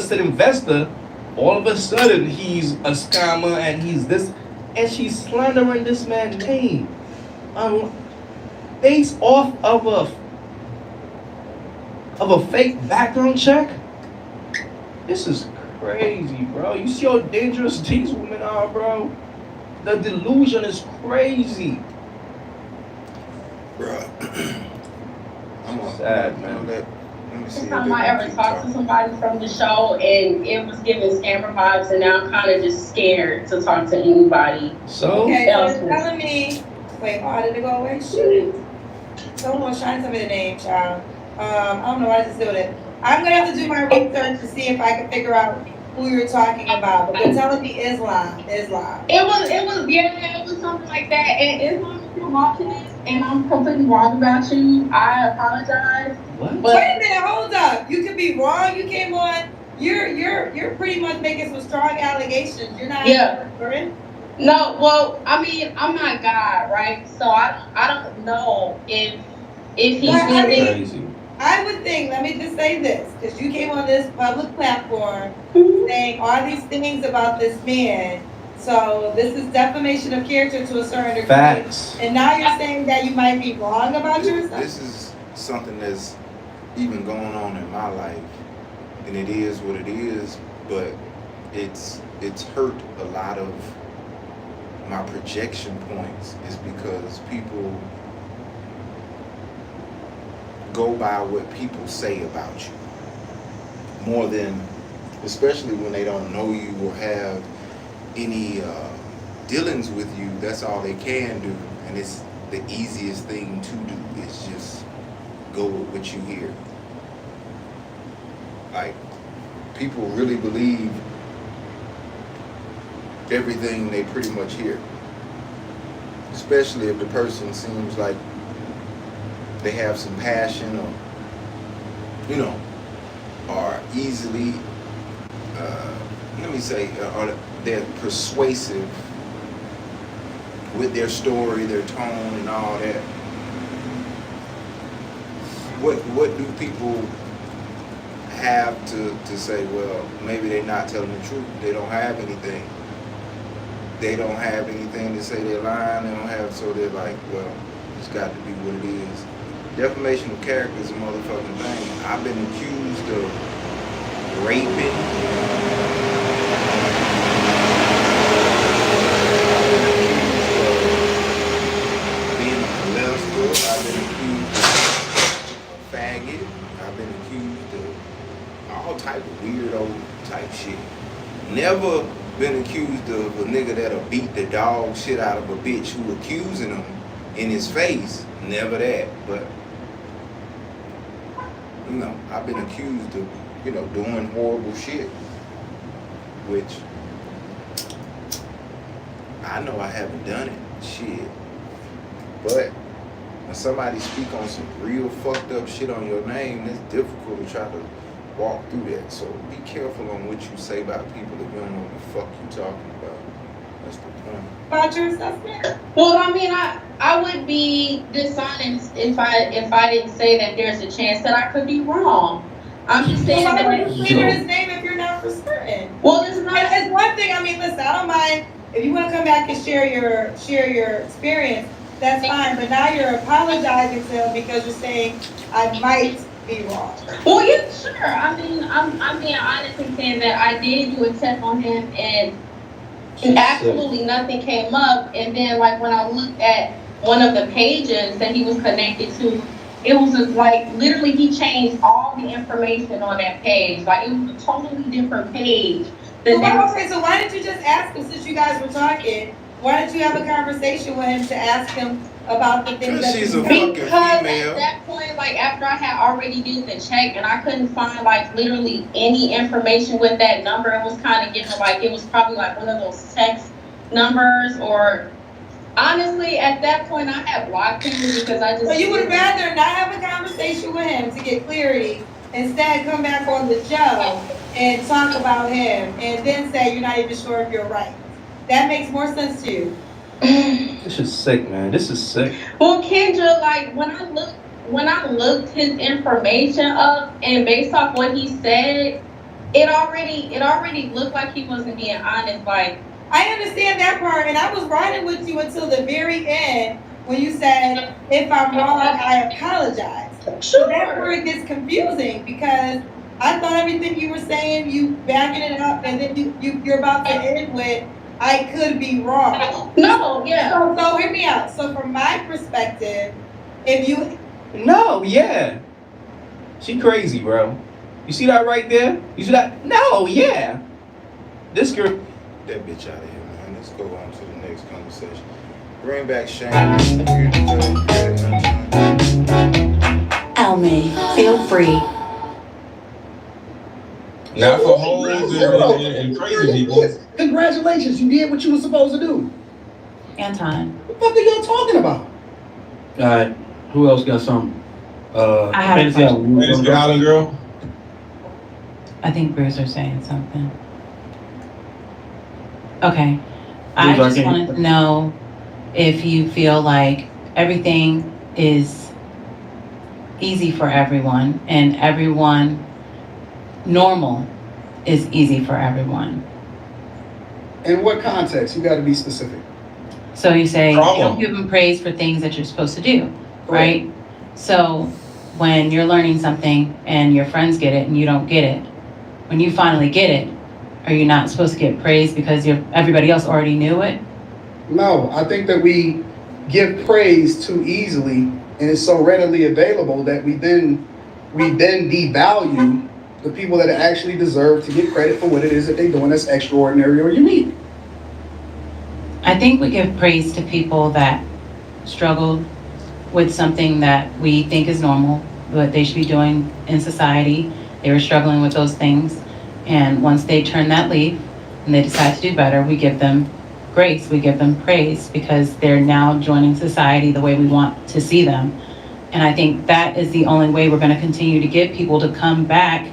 estate investor, all of a sudden he's a scammer and he's this, and she's slandering this man's name, um, based off of a fake background check. This is crazy, bro. You see how dangerous these women are, bro. The delusion is crazy. Bruh. Sad, I'm man. gonna let me see First if time they I gonna ever keep talked to talking. somebody from the show, and it was giving scammer vibes, and now I'm kind of just scared to talk to anybody So Okay, so else. it's telling me, wait, oh, did it go away? Shoot. Someone was trying to tell me the name, child. I don't know why I just did it. I'm gonna have to do my research to see if I can figure out who you're talking about. But they're telling me Islam. It was something like that. And Islam, if you're watching this, and I'm completely wrong about you, I apologize. what? But Wait a minute, hold up. You could be wrong. You came on. You're pretty much making some strong allegations. You're not. yeah, Correct? no, well, I mean, I'm not God, right? So I don't know if he's But I really. mean, Crazy. I would think. Let me just say this, because you came on this public platform saying all these things about this man. So this is defamation of character to a certain degree. Facts. And now you're saying that you might be wrong about yourself. This is something that's even going on in my life, and it is what it is. But it's hurt a lot of my projection points, is because people go by what people say about you more than, especially when they don't know you or have any dealings with you. That's all they can do, and it's the easiest thing to do is just go with what you hear. Like, people really believe everything they pretty much hear, especially if the person seems like they have some passion, or are easily let me say, or they're persuasive with their story, their tone, and all that. What do people have to say? Well, maybe they're not telling the truth. They don't have anything. They don't have anything to say they're lying. They don't have, so they're like, well, it's got to be what it is. Defamation of character is a motherfucking thing. I've been accused of raping. Being a molester. I've been accused of a faggot. I've been accused of all type of weirdo type shit. Never been accused of a nigga that'll beat the dog shit out of a bitch who accusing him in his face. Never that. But I've been accused of, doing horrible shit, which I know I haven't done it. Shit. But when somebody speak on some real fucked up shit on your name, it's difficult to try to walk through that. So be careful on what you say about people if you don't know what the fuck you talking about. That's the point. About your assessment? Well, I mean, I would be dishonest if I didn't say that there's a chance that I could be wrong. I'm just saying Why would that. you clear his name if you're not for certain? Well, it's not. It's one thing. I mean, listen, I don't mind if you want to come back and share your experience. That's fine. But now you're apologizing to him because you're saying I might be wrong. Well, yeah, sure. I mean, I'm being honest and saying that I did do a check on him, and absolutely nothing came up. And then, like, when I looked at one of the pages that he was connected to, it was just like literally he changed all the information on that page. Like, it was a totally different page. Okay, so why didn't you just ask him, since you guys were talking? Why didn't you have a conversation with him to ask him about the things that She's you a know? fucking Because female. at that point, like, after I had already did the check and I couldn't find like literally any information with that number, it was kind of getting like, it was probably like one of those text numbers, or honestly at that point I had blocked him because I just. So you would rather not have a conversation with him to get clarity, instead come back on the show and talk about him and then say you're not even sure if you're right. That makes more sense to you. This is sick, man. This is sick. Well, Kendra, like when I looked his information up, and based off what he said, it already looked like he wasn't being honest. Like, I understand that part, and I was riding with you until the very end when you said, if I'm wrong, I apologize. So that's where it gets confusing, because I thought everything you were saying, you backing it up, and then you're about to end with, I could be wrong. no, yeah. So hear me out. So from my perspective, if you, No, yeah. She crazy, bro. You see that right there? You see that? No, yeah. This girl. That bitch out of here, man. Let's go on to the next conversation. Bring back Shane. Almay, feel free. Not for hoes and crazy people. Congratulations, you did what you were supposed to do. Anton, What the fuck are y'all talking about? Alright, who else got something? I have a Fantasy question. Fantasy Island girl. I think Bruiser's saying something. Okay. I Bruiser, just can you- wanted to know if you feel like everything is easy for everyone and everyone normal is easy for everyone. In what context? You gotta be specific. So you say you Problem. don't give them praise for things that you're supposed to do, right? So when you're learning something and your friends get it and you don't get it, when you finally get it, are you not supposed to get praise because everybody else already knew it? No, I think that we give praise too easily and it's so readily available that we then devalue the people that actually deserve to get credit for what it is that they're doing that's extraordinary or unique. I think we give praise to people that struggled with something that we think is normal, what they should be doing in society. They were struggling with those things. And once they turn that leaf and they decide to do better, we give them grace, we give them praise because they're now joining society the way we want to see them. And I think that is the only way we're going to continue to get people to come back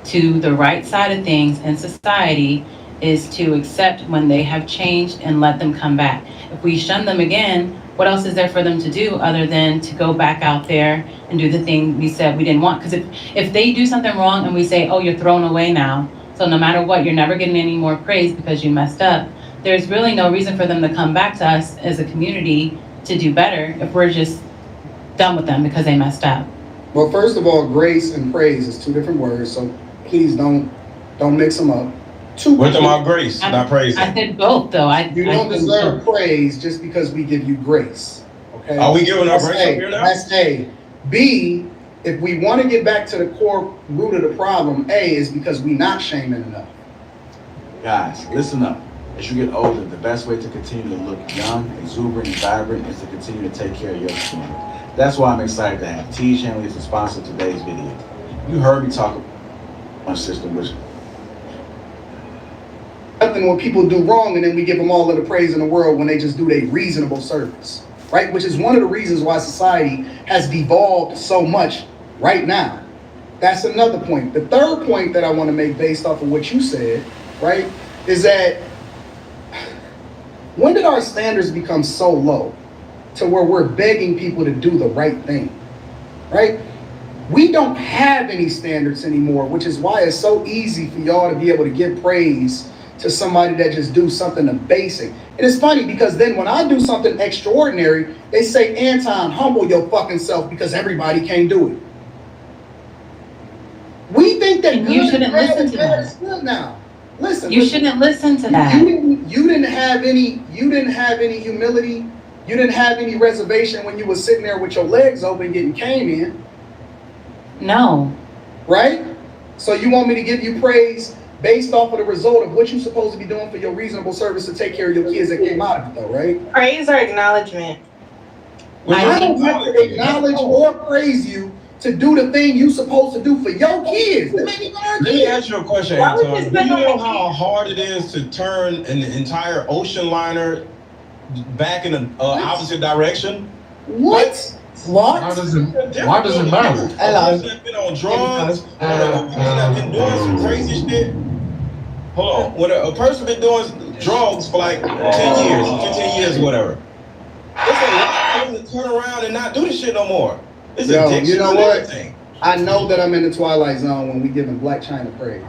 to the right side of things in society, is to accept when they have changed and let them come back. If we shun them again, what else is there for them to do other than to go back out there and do the thing we said we didn't want? Because if they do something wrong and we say, oh, you're thrown away now, so no matter what, you're never getting any more praise because you messed up, there's really no reason for them to come back to us as a community to do better if we're just done with them because they messed up. Well, first of all, grace and praise is two different words, so please don't mix them up. We're talking about grace, not praise. I said both, though. You don't deserve praise just because we give you grace. Okay. Are we giving our That's grace A. up here now? That's A. B, if we want to get back to the core root of the problem, A, is because we not shaming enough. Guys, listen up. As you get older, the best way to continue to look young, exuberant, and vibrant is to continue to take care of your skin. That's why I'm excited to have T. Shanley as the sponsor of today's video. You heard me talk about my system, which Nothing when people do wrong and then we give them all of the praise in the world when they just do their reasonable service, right? Which is one of the reasons why society has devolved so much right now. That's another point. The third point that I want to make based off of what you said, right, is that when did our standards become so low to where we're begging people to do the right thing, right? We don't have any standards anymore, which is why it's so easy for y'all to be able to give praise to somebody that just do something basic. And it's funny because then when I do something extraordinary, they say, Anton, humble your fucking self because everybody can't do it. We think that And you shouldn't listen to that. It's good now. Listen. You shouldn't listen to that. You didn't have any humility. You didn't have any reservation when you were sitting there with your legs open getting came in. No. Right? So you want me to give you praise based off of the result of what you're supposed to be doing for your reasonable service to take care of your kids that came out of it though, right? Praise or acknowledgement? I don't have to acknowledge or praise you to do the thing you're supposed to do for your kids. Let me ask you a question, Why would Anton. you Do you spend know on how hard it is to turn an entire ocean liner back in the opposite direction? What? Why does it matter? A person that's been on drugs, a person that's been doing some crazy shit. Hold on. When a person been doing drugs for like 10 years, 15 years, whatever, it's a lot of them to turn around and not do this shit no more. It's Yo, addiction you know and what? everything. I know that I'm in the twilight zone when we giving Black China praise.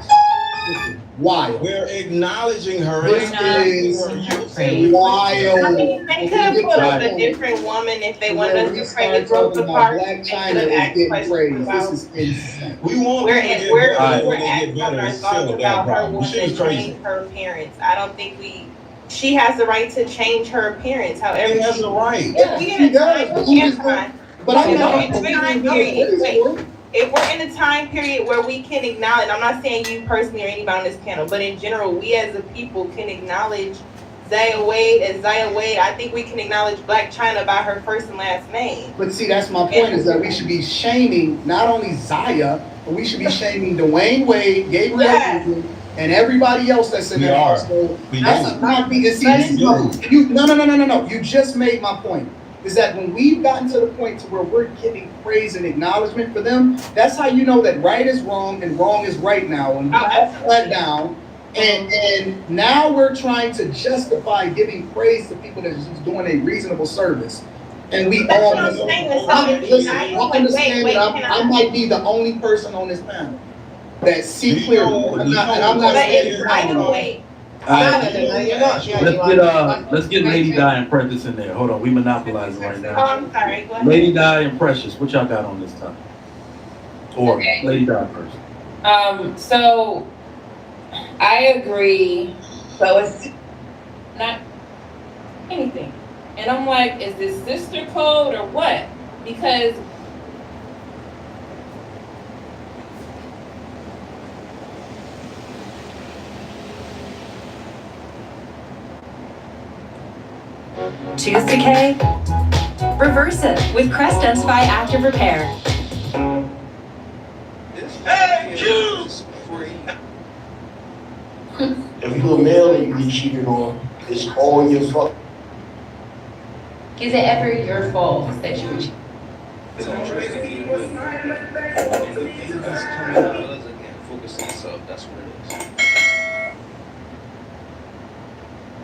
Wild. We're acknowledging her. This is wild. They could put up a different woman if they wanted us to pray the growth of park. Black China is getting praised. This is insane. We want We're people to get we're better. we're They get acting on better. our It's thoughts still a bad about her problem. wanting Shit to is crazy. change her appearance. I don't think she has the right to change her appearance. However, She has a right. if we She in a does, time, but she just time, But I'm Okay, not. wait, if we're in a time period where we can acknowledge, I'm not saying you personally or anybody on this panel, but in general, we as a people can acknowledge Zaya Wade as Zaya Wade. I think we can acknowledge Black China by her first and last name. But see, that's my point, is that we should be shaming not only Zaya, but we should be shaming Dwayne Wade, Gabriel Yeah. Union, and everybody else that's in We that are. household. We That's do. not because see, this is no. You just made my point. Is that when we've gotten to the point to where we're giving praise and acknowledgement for them, that's how you know that right is wrong and wrong is right now. And we have that down. And now we're trying to justify giving praise to people that's just doing a reasonable service. And we That's all what I'm saying. It's listen, I wait, understand wait, that can I might be the only person on this panel that see clearly. I'm not But saying it's right away. Let's get Lady Di and Precious in there. Hold on, we monopolizing right Oh, now. I'm sorry. Go ahead. Lady Di and Precious, what y'all got on this topic? Or Okay. Lady Di first. So I agree. So it's not anything. And I'm like, is this sister code or what? Because Choose decay? Reverse it with Crest Densify Active Repair. If you're a male and you get cheated on, it's all your fault. is it ever your fault that you were cheating? Focus on yourself. That's what it is.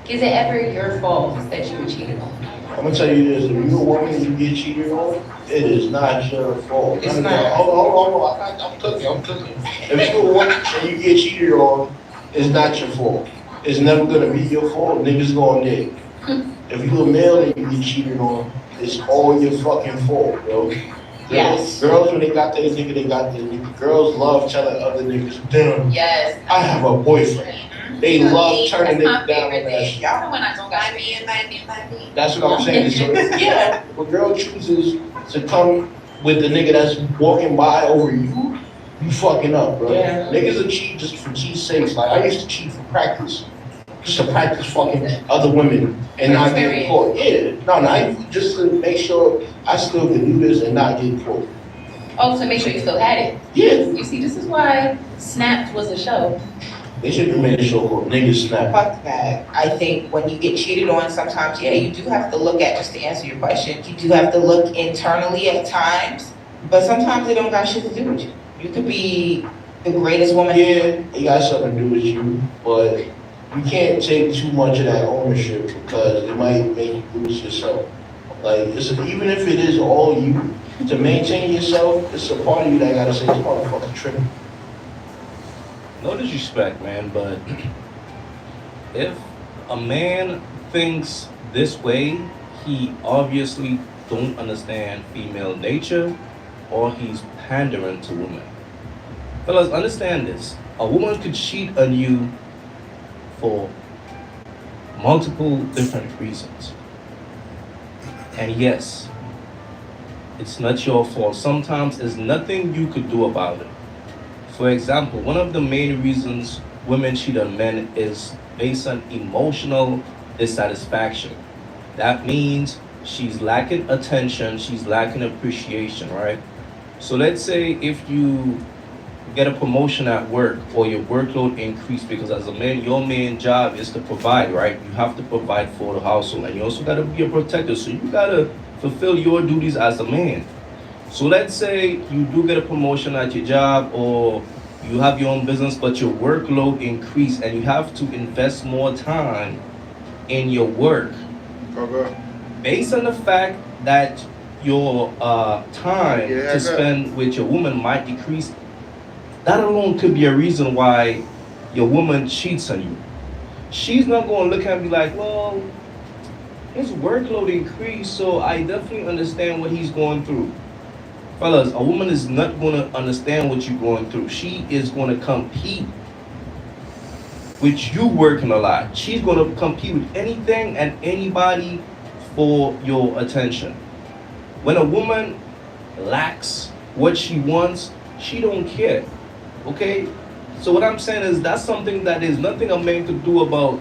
Is it ever your fault that you were cheated on? I'm gonna tell you this, if you're a woman and you get cheated on, it is not your fault. It's not. Hold on, I'm cooking. If you're a woman and you get cheated on, it's not your fault. It's never gonna be your fault, niggas gonna dig. If you're a male and you get cheated on, it's all your fucking fault, bro. Yes. Girls, when they got their nigga, they got their nigga. Girls love telling other niggas, damn, Yes. I have a boyfriend. They love turning niggas down on that shit. Y'all know when I don't got me. That's what I'm saying. So Yeah. if a girl chooses to come with the nigga that's walking by over you, you fucking up, bro. Yeah. Niggas will cheat just for cheat's sake. Like I used to cheat for practice. Just to practice fucking other women and not get caught. Yeah. No, just to make sure I still can do this and not get caught. Oh, to make sure you still had it. Yeah. You see, this is why Snapped was a show. They should have made a show called Niggas Snap. Fuck that. I think when you get cheated on, sometimes, yeah, you do have to look at, just to answer your question, you do have to look internally at times, but sometimes it don't got shit to do with you. You could be the greatest woman. Yeah, it got something to do with you, but you can't take too much of that ownership because it might make you lose yourself. Like, even if it is all you, to maintain yourself, it's a part of you that gotta say, this motherfucker tripping. No disrespect, man, but if a man thinks this way, he obviously don't understand female nature, or he's pandering to women. Fellas, understand this. A woman could cheat on you for multiple different reasons. And yes, it's not your fault. Sometimes there's nothing you could do about it. For example, one of the main reasons women cheat on men is based on emotional dissatisfaction. That means she's lacking attention, she's lacking appreciation, right? So let's say if you get a promotion at work or your workload increase, because as a man, your main job is to provide, right? You have to provide for the household, and you also gotta be a protector. So you gotta fulfill your duties as a man. So let's say you do get a promotion at your job, or you have your own business, but your workload increase and you have to invest more time in your work. Okay. Based on the fact that your time to spend with your woman might decrease, that alone could be a reason why your woman cheats on you, she's not going to look at me like, well, his workload increased, so I definitely understand what he's going through. Fellas, a woman is not going to understand what you're going through. She is going to compete with you working a lot. She's going to compete with anything and anybody for your attention. When a woman lacks what she wants, she don't care. Okay? So what I'm saying is that's something that is nothing a man could do about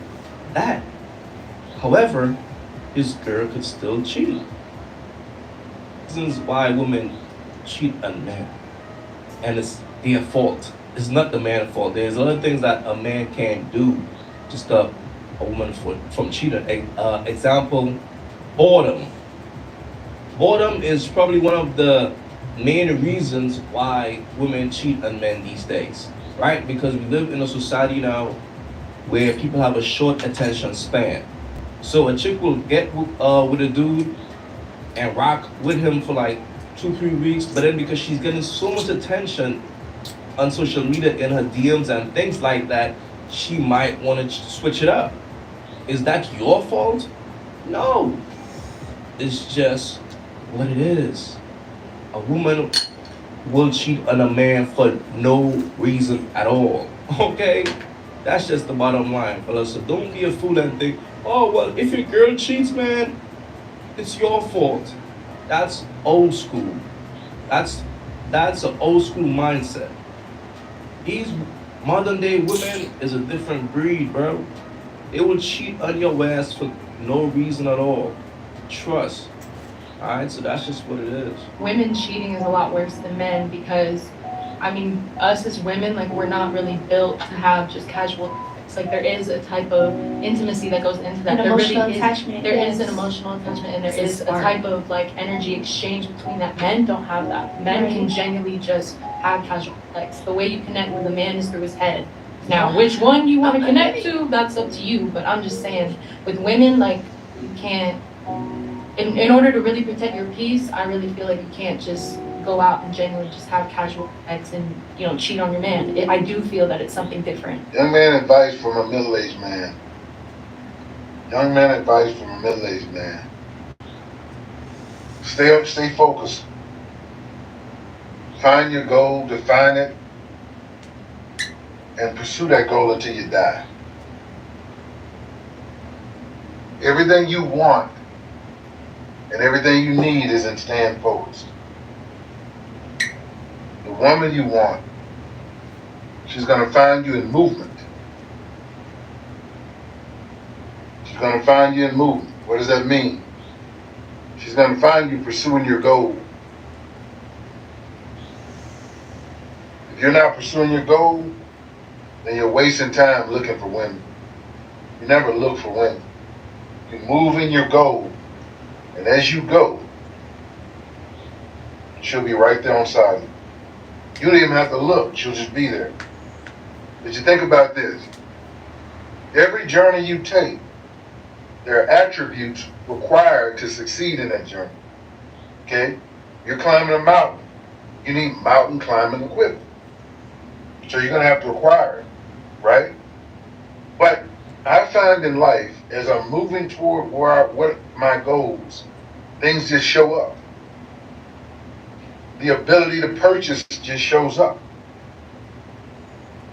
that. However, his girl could still cheat. Reasons why women cheat on men, and it's their fault. It's not the man's fault. There's other things that a man can't do to stop a woman from cheating. Example, boredom. Boredom is probably one of the main reasons why women cheat on men these days, right? Because we live in a society now where people have a short attention span. So a chick will get with a dude and rock with him for like 2-3 weeks, but then because she's getting so much attention on social media in her DMs and things like that, she might want to switch it up. Is that your fault? No. It's just what it is. A woman will cheat on a man for no reason at all. Okay? That's just the bottom line, fellas. So don't be a fool and think, oh, well, if your girl cheats, man, it's your fault. That's old school. That's an old school mindset. These modern day women is a different breed, bro. They will cheat on your ass for no reason at all. Trust. Alright, so that's just what it is. Women cheating is a lot worse than men because, I mean, us as women, like, we're not really built to have just casual sex. Like, there is a type of intimacy that goes into that. An There emotional really is, attachment, there yes. is an emotional attachment, and there It's is a smart. type of, like, energy exchange between that. Men don't have that. Men can Right. genuinely just have casual sex. The way you connect with a man is through his head. Now, which one you want to connect to, that's up to you. But I'm just saying, with women, like, you can't, in order to really protect your peace, I really feel like you can't just go out and genuinely just have casual sex and, you know, cheat on your man. I do feel that it's something different. Young man advice from a middle-aged man. Young man advice from a middle-aged man. Stay focused. Find your goal, define it, and pursue that goal until you die. Everything you want and everything you need is in staying focused. The woman you want, she's gonna find you in movement. She's gonna find you in movement. What does that mean? She's gonna find you pursuing your goal. If you're not pursuing your goal, then you're wasting time looking for women. You never look for women. You move in your goal, and as you go, she'll be right there on side of you. You don't even have to look, she'll just be there. But you think about this. Every journey you take, there are attributes required to succeed in that journey. Okay? You're climbing a mountain. You need mountain climbing equipment. So you're gonna have to acquire it, right? But I find in life, as I'm moving toward what my goals, things just show up. The ability to purchase just shows up.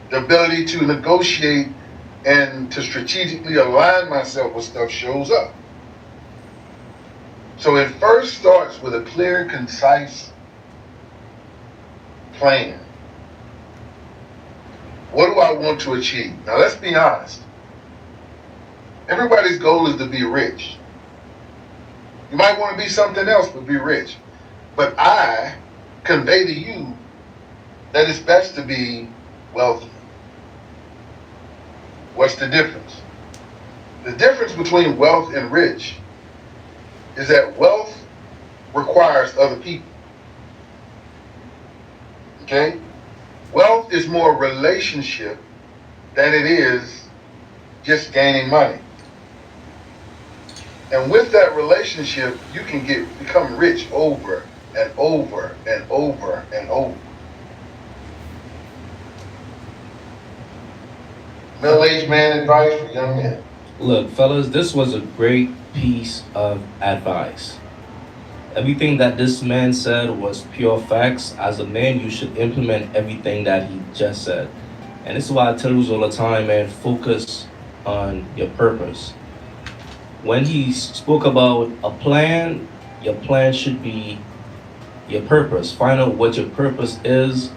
The ability to negotiate and to strategically align myself with stuff shows up. So it first starts with a clear, concise plan. What do I want to achieve? Now let's be honest. Everybody's goal is to be rich. You might want to be something else, but be rich. But I convey to you that it's best to be wealthy. What's the difference? The difference between wealth and rich is that wealth requires other people. Okay? Wealth is more relationship than it is just gaining money. And with that relationship, you can become rich over and over and over and over. Middle-aged man advice for young men. Look, fellas, this was a great piece of advice. Everything that this man said was pure facts. As a man, you should implement everything that he just said. And this is why I tell you all the time, man, focus on your purpose. When he spoke about a plan, your plan should be your purpose. Find out what your purpose is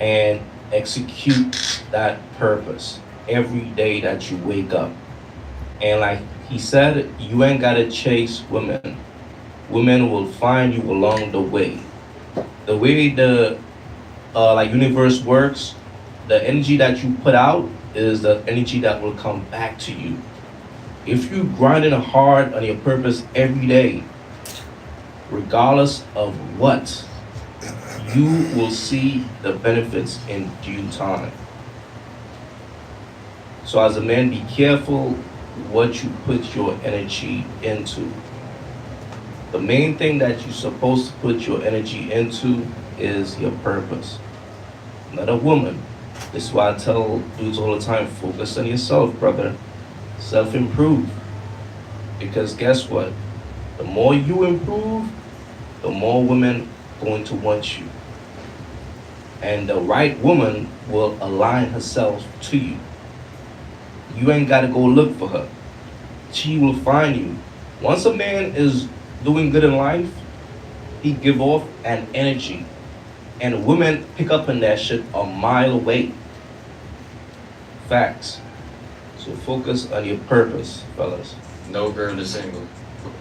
and execute that purpose every day that you wake up. And like he said, you ain't gotta chase women. Women will find you along the way. The way the universe works, the energy that you put out is the energy that will come back to you. If you grinding hard on your purpose every day, regardless of what, you will see the benefits in due time. So as a man, be careful what you put your energy into. The main thing that you're supposed to put your energy into is your purpose, not a woman. This is why I tell dudes all the time, focus on yourself, brother. Self-improve. Because guess what? The more you improve, the more women going to want you. And the right woman will align herself to you. You ain't got to go look for her. She will find you. Once a man is doing good in life, he give off an energy. And women pick up on that shit a mile away. Facts. So focus on your purpose, fellas. No girl is single.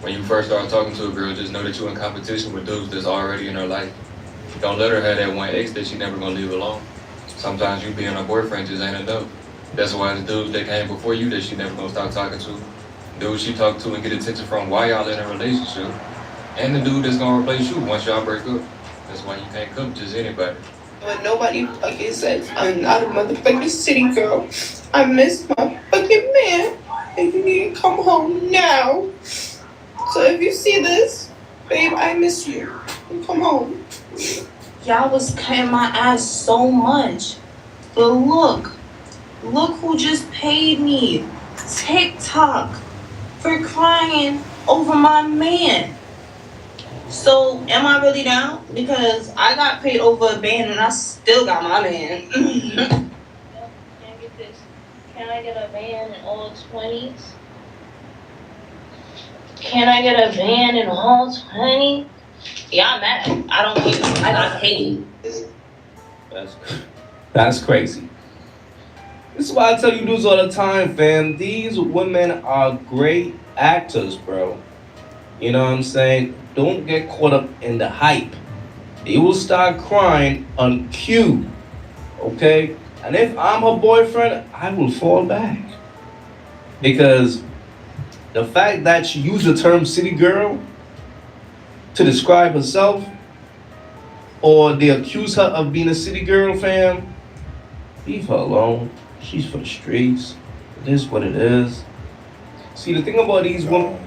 When you first start talking to a girl, just know that you're in competition with dudes that's already in her life. Don't let her have that one ex that she never gonna leave alone. Sometimes you being a boyfriend just ain't enough. That's why the dudes that came before you that she never gonna stop talking to, dudes she talk to and get attention from while y'all in a relationship, and the dude that's gonna replace you once y'all break up. That's why you can't come to just anybody. But nobody fucking says I'm not a motherfucking city girl. I miss my fucking man. And you need to come home now. So if you see this, babe, I miss you. Come home. Y'all was cutting my ass so much. But look who just paid me. TikTok for crying over my man. So am I really down? Because I got paid over a band and I still got my man. Can I get this? Can I get a van in all 20s? Can I get a van in all 20? Yeah, I'm mad. I don't care. I got paid. That's crazy. This is why I tell you dudes all the time, fam. These women are great actors, bro. You know what I'm saying? Don't get caught up in the hype. They will start crying on cue, okay? And if I'm her boyfriend, I will fall back. Because the fact that she used the term city girl to describe herself, or they accuse her of being a city girl, fam, leave her alone. She's for the streets. It is what it is. See, the thing about these women,